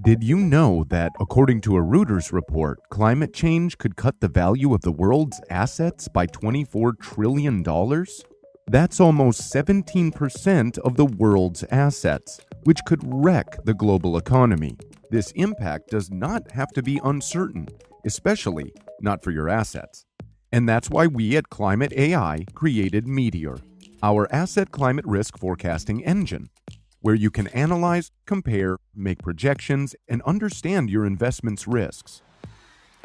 Did you know that, according to a Reuters report, climate change could cut the value of the world's assets by $24 trillion? That's almost 17% of the world's assets, which could wreck the global economy. This impact does not have to be uncertain, especially not for your assets. And that's why we at ClimateAI created Meteor, our asset climate risk forecasting engine, where you can analyze, compare, make projections, and understand your investment's risks.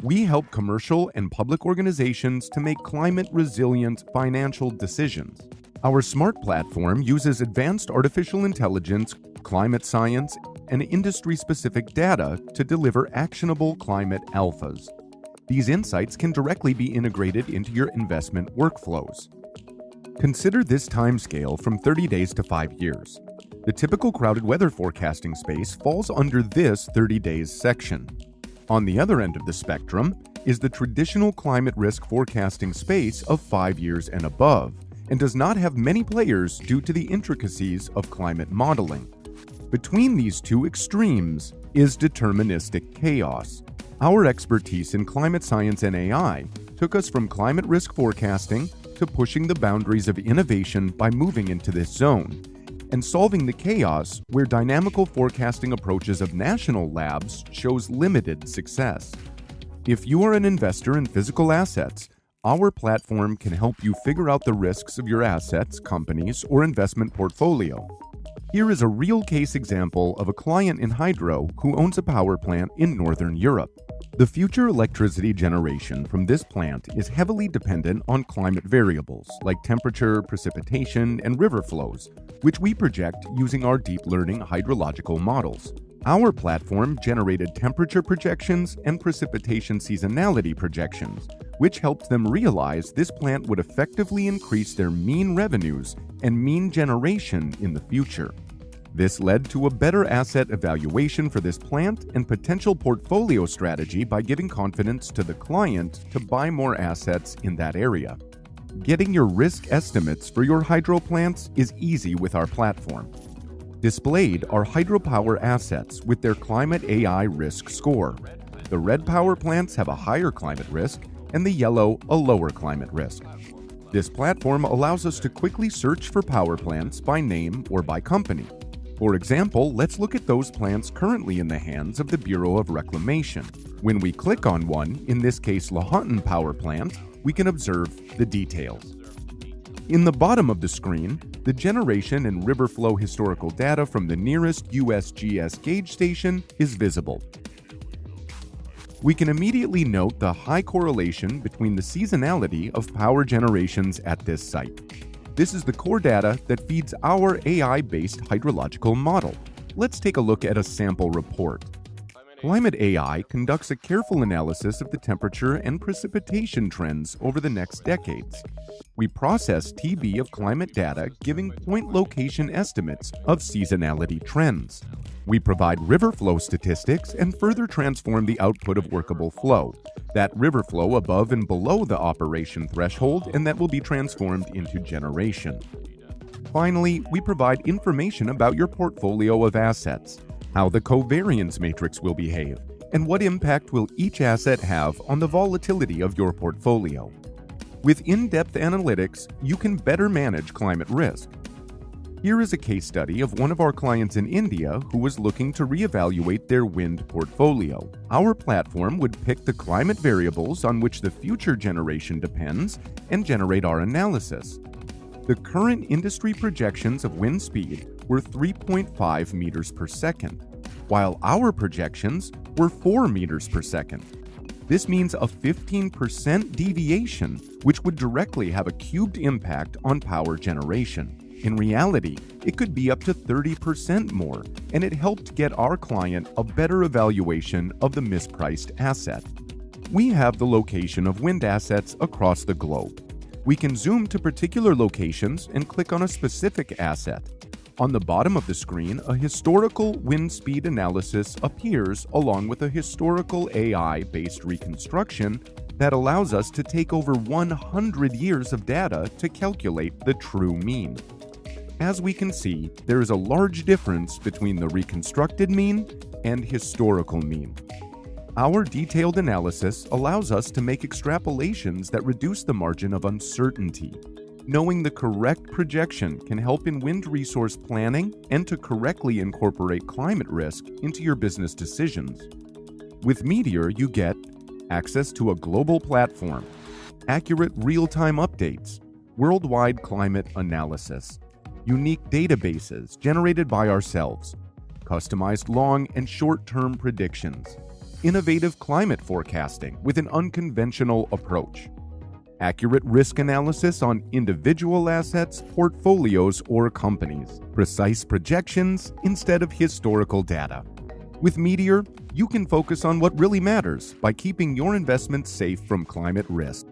We help commercial and public organizations to make climate-resilient financial decisions. Our smart platform uses advanced artificial intelligence, climate science, and industry-specific data to deliver actionable climate alphas. These insights can directly be integrated into your investment workflows. Consider this timescale from 30 days to 5 years. The typical crowded weather forecasting space falls under this 30 days section. On the other end of the spectrum is the traditional climate risk forecasting space of 5 years and above, and does not have many players due to the intricacies of climate modeling. Between these two extremes is deterministic chaos. Our expertise in climate science and AI took us from climate risk forecasting to pushing the boundaries of innovation by moving into this zone, and solving the chaos where dynamical forecasting approaches of national labs shows limited success. If you are an investor in physical assets, our platform can help you figure out the risks of your assets, companies, or investment portfolio. Here is a real case example of a client in hydro who owns a power plant in Northern Europe. The future electricity generation from this plant is heavily dependent on climate variables like temperature, precipitation, and river flows, which we project using our deep learning hydrological models. Our platform generated temperature projections and precipitation seasonality projections, which helped them realize this plant would effectively increase their mean revenues and mean generation in the future. This led to a better asset evaluation for this plant and potential portfolio strategy by giving confidence to the client to buy more assets in that area. Getting your risk estimates for your hydro plants is easy with our platform. Displayed are hydropower assets with their ClimateAI risk score. The red power plants have a higher climate risk, and the yellow a lower climate risk. This platform allows us to quickly search for power plants by name or by company. For example, let's look at those plants currently in the hands of the Bureau of Reclamation. When we click on one, in this case Lahontan Power Plant, we can observe the details. In the bottom of the screen, the generation and river flow historical data from the nearest USGS gauge station is visible. We can immediately note the high correlation between the seasonality of power generations at this site. This is the core data that feeds our AI-based hydrological model. Let's take a look at a sample report. ClimateAI conducts a careful analysis of the temperature and precipitation trends over the next decades. We process TB of climate data giving point location estimates of seasonality trends. We provide river flow statistics and further transform the output of workable flow, that river flow above and below the operation threshold, and that will be transformed into generation. Finally, we provide information about your portfolio of assets, how the covariance matrix will behave, and what impact will each asset have on the volatility of your portfolio. With in-depth analytics, you can better manage climate risk. Here is a case study of one of our clients in India who was looking to reevaluate their wind portfolio. Our platform would pick the climate variables on which the future generation depends and generate our analysis. The current industry projections of wind speed were 3.5 meters per second, while our projections were 4 meters per second. This means a 15% deviation, which would directly have a cubed impact on power generation. In reality, it could be up to 30% more, and it helped get our client a better evaluation of the mispriced asset. We have the location of wind assets across the globe. We can zoom to particular locations and click on a specific asset. On the bottom of the screen, a historical wind speed analysis appears along with a historical AI-based reconstruction that allows us to take over 100 years of data to calculate the true mean. As we can see, there is a large difference between the reconstructed mean and historical mean. Our detailed analysis allows us to make extrapolations that reduce the margin of uncertainty. Knowing the correct projection can help in wind resource planning and to correctly incorporate climate risk into your business decisions. With Meteor, you get access to a global platform, accurate real-time updates, worldwide climate analysis, unique databases generated by ourselves, customized long and short-term predictions, innovative climate forecasting with an unconventional approach, accurate risk analysis on individual assets, portfolios, or companies, precise projections instead of historical data. With Meteor, you can focus on what really matters by keeping your investments safe from climate risk.